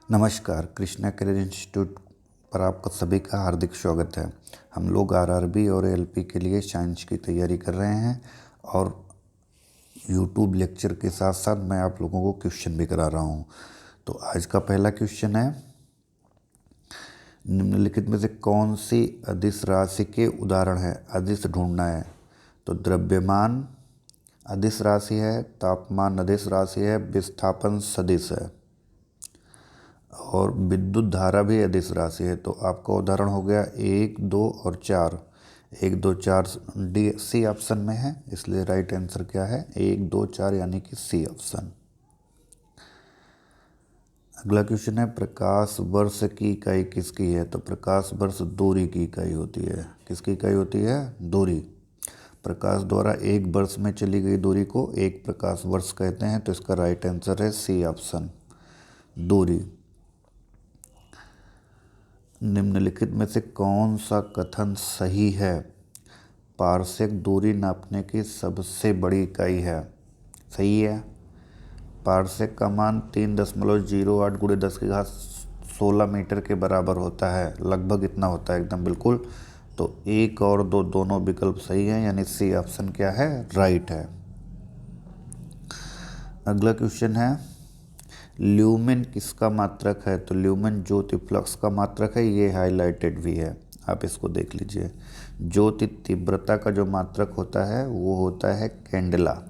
नमस्कार, Krishna career institute पर आपका सभी का हार्दिक स्वागत है। हम लोग आरआरबी और एलपी के लिए साइंस की तैयारी कर रहे हैं और यूट्यूब लेक्चर के साथ साथ मैं आप लोगों को क्वेश्चन भी करा रहा हूं। तो आज का पहला क्वेश्चन है, निम्नलिखित में से कौन सी अदिश राशि के उदाहरण है? अदिश ढूंढना है तो द्रव्यमान अदिश राशि है, तापमान अदिश राशि है, विस्थापन सदिश है और विद्युत धारा भी अदिश राशि है। तो आपका उदाहरण हो गया 1, 2 और 4। 1, 2, 4 डी सी ऑप्शन में है, इसलिए राइट आंसर क्या है? 1, 2, 4 यानी कि सी ऑप्शन। अगला क्वेश्चन है, प्रकाश वर्ष की इकाई किसकी है? तो प्रकाश वर्ष दूरी की इकाई होती है। किसकी इकाई होती है? दूरी। प्रकाश द्वारा एक वर्ष में चली गई दूरी को एक प्रकाश वर्ष कहते हैं। तो इसका राइट आंसर है सी ऑप्शन, दूरी। निम्नलिखित में से कौन सा कथन सही है? पारसेक दूरी नापने की सबसे बड़ी इकाई है। सही है। पारसेक का मान 3.08 × 10⁻16 मीटर के बराबर होता है। लगभग इतना होता है, एकदम बिल्कुल। तो 1 और 2 दोनों विकल्प सही हैं, यानी सी ऑप्शन क्या है? राइट है। अगला क्वेश्चन है, ल्यूमेन किसका मात्रक है? तो ल्यूमेन ज्योति फ्लक्स का मात्रक है। ये हाईलाइटेड भी है, आप इसको देख लीजिए। ज्योति तीव्रता का जो मात्रक होता है वो होता है कैंडेला।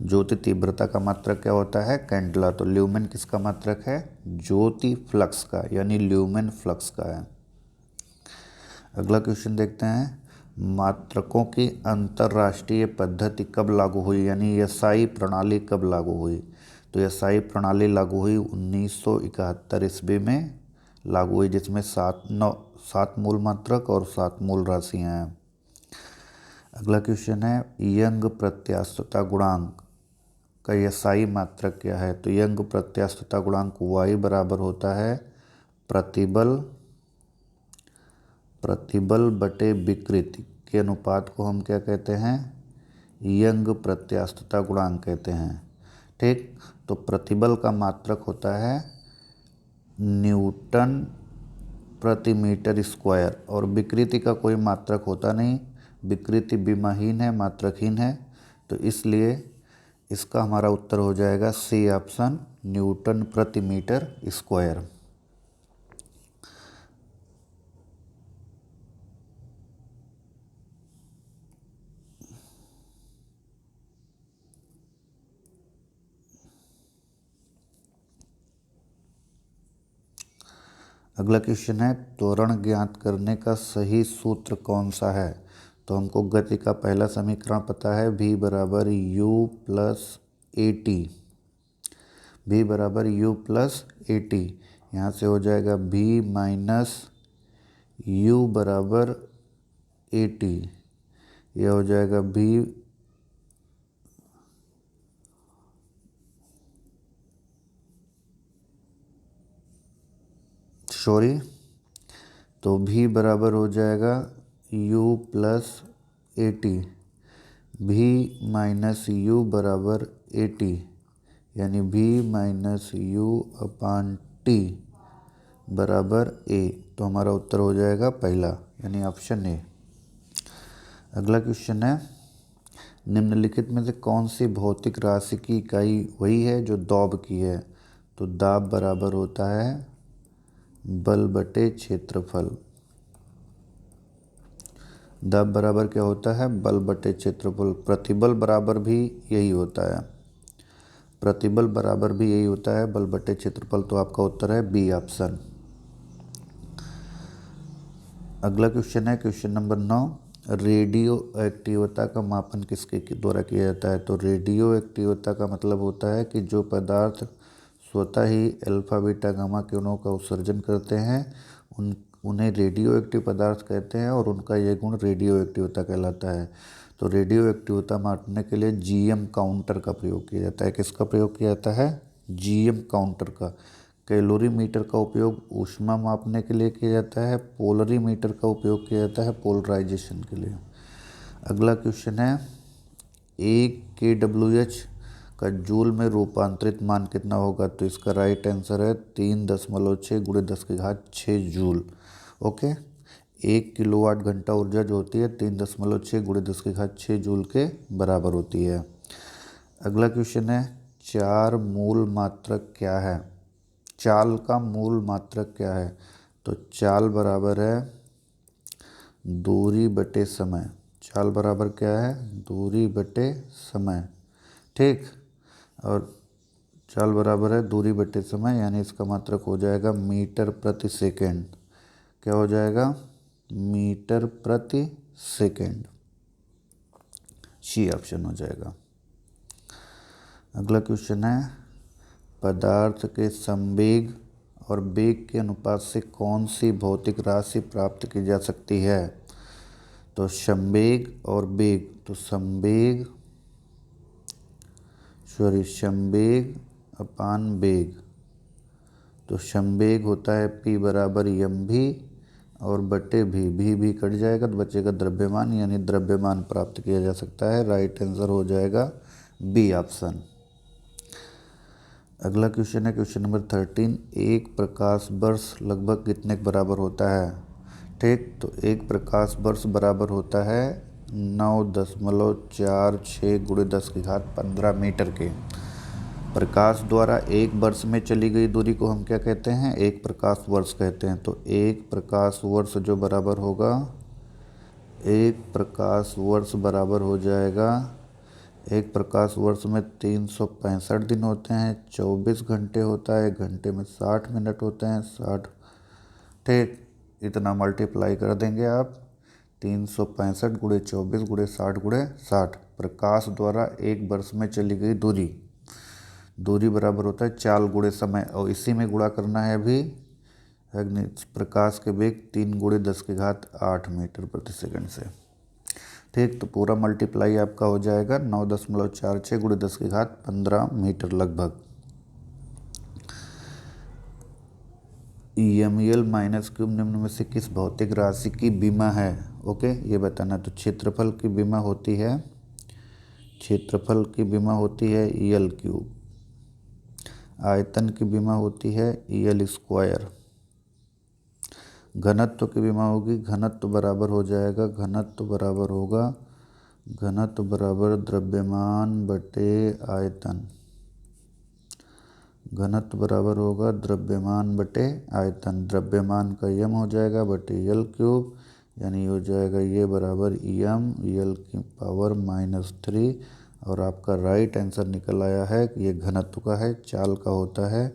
ज्योति तीव्रता का मात्रक क्या होता है? कैंडेला। तो ल्यूमेन किसका मात्रक है? ज्योति फ्लक्स का, यानी ल्यूमेन फ्लक्स का है। अगला क्वेश्चन देखते हैं, मात्रकों की अंतरराष्ट्रीय पद्धति कब लागू हुई? यानी एसआई प्रणाली कब लागू हुई? तो एसआई प्रणाली लागू हुई 1971 ईस्वी में लागू हुई, जिसमें 7 मूल मात्रक और 7 मूल राशियाँ हैं। अगला क्वेश्चन है, यंग प्रत्यास्थता गुणांक का एसआई मात्रक क्या है? तो यंग प्रत्यास्थता गुणांक y बराबर होता है प्रतिबल बटे विकृति के अनुपात को हम क्या कहते हैं? यंग प्रत्यास्थता गुणांक कहते हैं। ठीक। तो प्रतिबल का मात्रक होता है न्यूटन प्रति मीटर स्क्वायर और विकृति का कोई मात्रक होता नहीं। विकृति विमाहीन है, मात्रकहीन है। तो इसलिए इसका हमारा उत्तर हो जाएगा सी ऑप्शन, न्यूटन प्रति मीटर स्क्वायर। अगला क्वेश्चन है, त्वरण ज्ञात करने का सही सूत्र कौन सा है? तो हमको गति का पहला समीकरण पता है, v बराबर u plus A T. v बराबर u प्लस ए टी। यहाँ से हो जाएगा v माइनस u बराबर ए टी। यह हो जाएगा v सॉरी तो v बराबर हो जाएगा u plus A T. v minus u बराबर ए टी, यानी v माइनस u अपान टी बराबर a। तो हमारा उत्तर हो जाएगा पहला, यानी ऑप्शन ए। अगला क्वेश्चन है, निम्नलिखित में से कौन सी भौतिक राशि की इकाई वही है जो दाब की है? तो दाब बराबर होता है बल बटे क्षेत्रफल। दाब बराबर क्या होता है? बल बटे क्षेत्रफल। प्रतिबल बराबर भी यही होता है, प्रतिबल बराबर भी यही होता है, बल बटे क्षेत्रफल। तो आपका उत्तर है बी ऑप्शन। अगला क्वेश्चन है, क्वेश्चन नंबर 9, रेडियो एक्टिवता का मापन किसके द्वारा किया जाता है? तो रेडियो एक्टिवता का मतलब होता है कि जो पदार्थ स्वतः ही अल्फा बीटा गामा किरणों का उत्सर्जन करते हैं उन्हें रेडियो एक्टिव पदार्थ कहते हैं और उनका यह गुण रेडियो एक्टिवता कहलाता है। तो रेडियो एक्टिवता मापने के लिए जीएम काउंटर का प्रयोग किया जाता है। किसका प्रयोग किया जाता है? जीएम काउंटर का। कैलोरीमीटर का उपयोग ऊष्मा मापने के लिए किया जाता है। पोलरीमीटर का उपयोग किया जाता है पोलराइजेशन के लिए। अगला क्वेश्चन है, 1 kWh का जूल में रूपांतरित मान कितना होगा, तो इसका राइट आंसर है 3.6 गुणे 10⁶ जूल। ओके, 1 किलोवाट घंटा ऊर्जा जो होती है 3.6 गुणे 10⁶ जूल के बराबर होती है। अगला क्वेश्चन है, चार मूल मात्रक क्या है, चाल का मूल मात्रक क्या है, तो चाल बराबर है दूरी बटे समय। चाल बराबर क्या है, दूरी बटे समय। ठीक, और चाल बराबर है दूरी बटे समय, यानी इसका मात्रक हो जाएगा मीटर प्रति सेकेंड। क्या हो जाएगा, मीटर प्रति सेकेंड। सी ऑप्शन हो जाएगा। अगला क्वेश्चन है, पदार्थ के संवेग और वेग के अनुपात से कौन सी भौतिक राशि प्राप्त की जा सकती है, तो संवेग और वेग, तो संवेग अपान वेग, तो संवेग होता है P बराबर mv और बटे भी कट जाएगा तो बचेगा द्रव्यमान, यानी द्रव्यमान प्राप्त किया जा सकता है। राइट आंसर हो जाएगा बी ऑप्शन। अगला क्वेश्चन है क्वेश्चन नंबर 13, एक प्रकाश वर्ष लगभग कितने के बराबर होता है। ठीक, तो एक प्रकाश वर्ष बराबर होता है 9.46 गुणे 10⁻15 मीटर के। प्रकाश द्वारा एक वर्ष में चली गई दूरी को हम क्या कहते हैं, एक प्रकाश वर्ष कहते हैं। तो एक प्रकाश वर्ष जो बराबर होगा, एक प्रकाश वर्ष बराबर हो जाएगा, एक प्रकाश वर्ष में 365 दिन होते हैं, 24 घंटे होता है, घंटे में 60 मिनट होते हैं, 60। ठीक, इतना मल्टीप्लाई कर देंगे आप, 365 गुणे 24 गुणे 60 गुणे 60। प्रकाश द्वारा एक वर्ष में चली गई दूरी बराबर होता है चाल गुणे समय, और इसी में गुणा करना है अभी प्रकाश के वेग 3 गुणे 10⁸ मीटर प्रति सेकंड से। ठीक, तो पूरा मल्टीप्लाई आपका हो जाएगा 9.46 गुणे 10⁻15 मीटर लगभग। EMEL माइनस क्यूब निम्न में से किस भौतिक राशि की विमा है। ओके, ये बताना। तो क्षेत्रफल की विमा होती है, क्षेत्रफल की विमा होती है EL क्यूब, आयतन की विमा होती है EL स्क्वायर, घनत्व की विमा होगी, घनत्व बराबर हो जाएगा, घनत्व बराबर होगा, घनत्व बराबर द्रव्यमान बटे आयतन, घनत्व बराबर होगा द्रव्यमान बटे आयतन। द्रव्यमान का यम हो जाएगा बटे EL क्यूब, यानी हो जाएगा ये बराबर EL की पावर -3। और आपका राइट आंसर निकल आया है कि ये घनत्व का है, चाल का होता है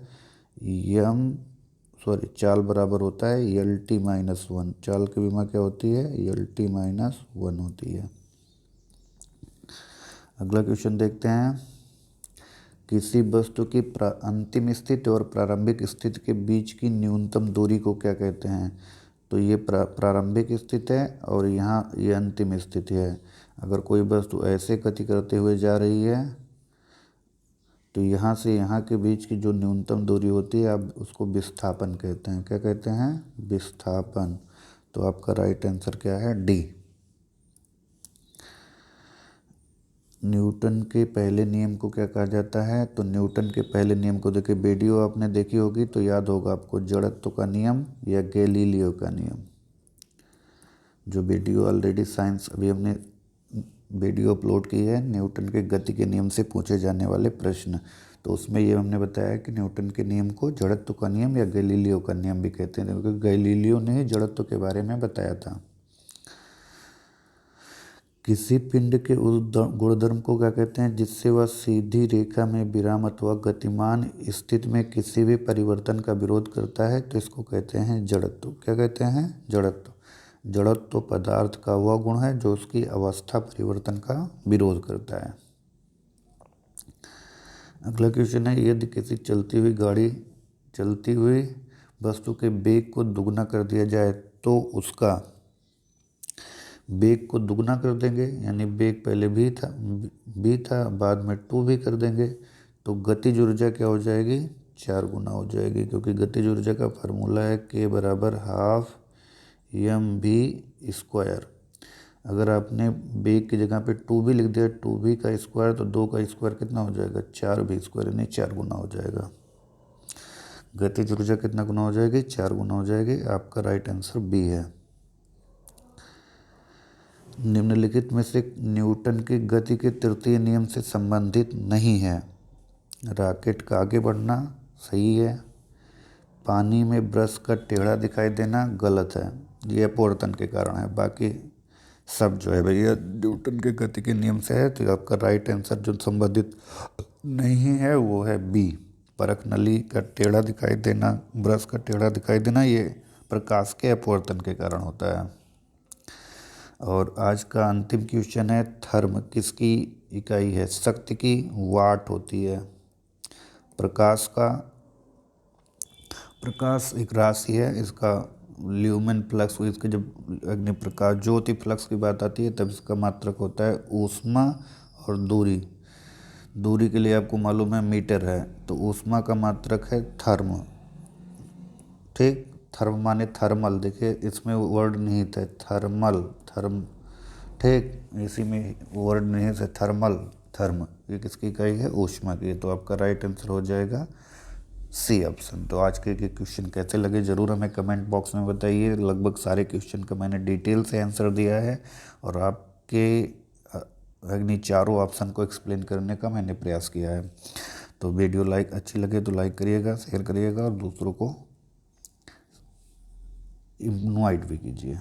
चाल बराबर होता है LT-1। चाल की विमा क्या होती है, LT-1 होती है। अगला क्वेश्चन देखते हैं, किसी वस्तु की अंतिम स्थिति और प्रारंभिक स्थिति के बीच की न्यूनतम दूरी को क्या कहते हैं। तो ये प्रारंभिक स्थिति है और यहाँ ये अंतिम स्थिति है। अगर कोई वस्तु ऐसे गति करते हुए जा रही है तो यहाँ से यहाँ के बीच की जो न्यूनतम दूरी होती है आप उसको विस्थापन कहते हैं। क्या कहते हैं, विस्थापन। तो आपका राइट आंसर क्या है, डी। न्यूटन के पहले नियम को क्या कहा जाता है। तो न्यूटन के पहले नियम को देखिए, वीडियो आपने देखी होगी तो याद होगा आपको, जड़त्व का नियम या गैलीलियो का नियम। जो वीडियो ऑलरेडी साइंस अभी हमने वीडियो अपलोड की है, न्यूटन के गति के नियम से पूछे जाने वाले प्रश्न, तो उसमें ये हमने बताया कि न्यूटन के नियम को जड़त्व का नियम या गैलीलियो का नियम भी कहते हैं, क्योंकि गैलीलियो ने ही जड़त्व के बारे में बताया था। किसी पिंड के उस गुणधर्म को क्या कहते हैं जिससे वह सीधी रेखा में विराम अथवा गतिमान स्थिति में किसी भी परिवर्तन का विरोध करता है, तो इसको कहते हैं जड़त्व। क्या कहते हैं, जड़त्व। जड़त्व पदार्थ का वह गुण है जो उसकी अवस्था परिवर्तन का विरोध करता है। अगला क्वेश्चन है, यदि किसी चलती हुई वस्तु के वेग को दुगना कर दिया जाए तो उसका वेग को दुगना कर देंगे, यानी वेग पहले भी था बाद में 2 भी कर देंगे, तो गतिज ऊर्जा क्या हो जाएगी, 4 गुना हो जाएगी, क्योंकि गतिज ऊर्जा का फार्मूला है K = 12 mv²। अगर आपने बी की जगह पे 2b लिख दिया, 2b का स्क्वायर तो 2 का स्क्वायर कितना हो जाएगा, 4b स्क्वायर, यानी 4 गुना हो जाएगा। गतिज ऊर्जा कितना गुना हो जाएगी, 4 गुना हो जाएगी। आपका राइट आंसर बी है। निम्नलिखित में से न्यूटन की गति के तृतीय नियम से संबंधित नहीं है। रॉकेट का आगे बढ़ना सही है। पानी में ब्रश का टेढ़ा दिखाई देना गलत है, ये अपवर्तन के कारण है। बाकी सब जो है भैया न्यूटन के गति के नियम से है। तो आपका राइट आंसर जो संबंधित नहीं है वो है बी। परख नली का टेढ़ा दिखाई देना, ब्रश का टेढ़ा दिखाई देना, ये प्रकाश के अपवर्तन के कारण होता है। और आज का अंतिम क्वेश्चन है, थर्म किसकी इकाई है, शक्ति की वाट होती है। प्रकाश एक राशि है, इसका ल्यूमेन फ्लक्स, इसके जब अग्नि प्रकाश ज्योति फ्लक्स की बात आती है तब इसका मात्रक होता है ऊष्मा और दूरी के लिए आपको मालूम है मीटर है, तो ऊष्मा का मात्रक है थर्म। ठीक, थर्म माने थर्मल, देखिए इसमें वर्ड निहित है थर्मल, थर्म, ठीक, इसी में वर्ड निहित है थर्मल, थर्म, ये किसकी इकाई है, ऊष्मा की। तो आपका राइट आंसर हो जाएगा सी ऑप्शन। तो आज के क्वेश्चन कैसे लगे ज़रूर हमें कमेंट बॉक्स में बताइए। लगभग सारे क्वेश्चन का मैंने डिटेल से आंसर दिया है और आपके अग्नि चारों ऑप्शन को एक्सप्लेन करने का मैंने प्रयास किया है। तो वीडियो अच्छी लगे तो लाइक करिएगा, शेयर करिएगा और दूसरों को इनवाइट भी कीजिए।